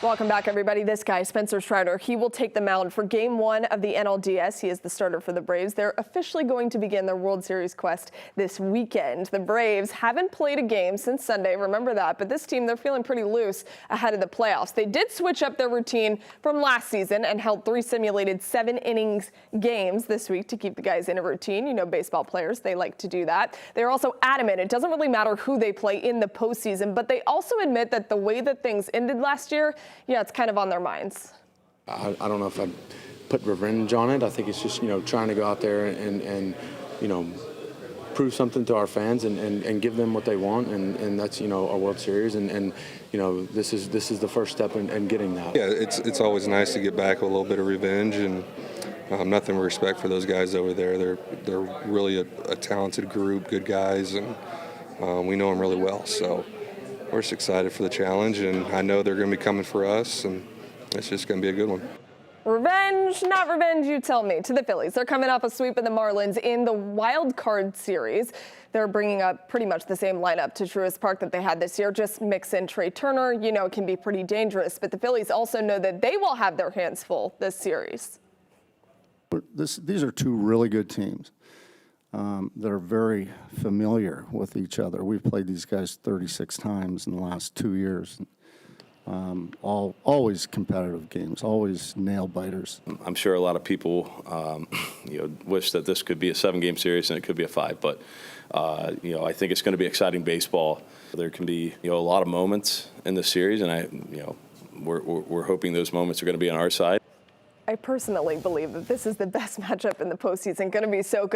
Welcome back, everybody. This guy, Spencer Strider, he will take the mound for Game 1 of the NLDS. He is the starter for the Braves. They're officially going to begin their World Series quest this weekend. The Braves haven't played a game since Sunday, remember that, but this team, they're feeling pretty loose ahead of the playoffs. They did switch up their routine from last season and held 3 simulated 7-innings games this week to keep the guys in a routine. You know, baseball players, they like to do that. They're also adamant it doesn't really matter who they play in the postseason, but they also admit that the way that things ended last year, yeah, it's kind of on their minds. I don't know if I'd put revenge on it. I think it's just, trying to go out there and prove something to our fans and give them what they want, and that's, a World Series, and this is the first step in getting that. Yeah, it's always nice to get back with a little bit of revenge, and nothing but respect for those guys over there. They're really a talented group, good guys, and we know them really well, so we're just excited for the challenge, and I know they're going to be coming for us, and it's just going to be a good one. Revenge, not revenge, you tell me. To the Phillies. They're coming off a sweep of the Marlins in the wild card series. They're bringing up pretty much the same lineup to Truist Park that they had this year. Just mix in Trey Turner. It can be pretty dangerous. But the Phillies also know that they will have their hands full this series. These are two really good teams that are very familiar with each other. We've played these guys 36 times in the last 2 years. Always competitive games, always nail biters. I'm sure a lot of people, wish that this could be a 7-game series and it could be a 5. But I think it's going to be exciting baseball. There can be a lot of moments in this series, and we're hoping those moments are going to be on our side. I personally believe that this is the best matchup in the postseason. Going to be so good.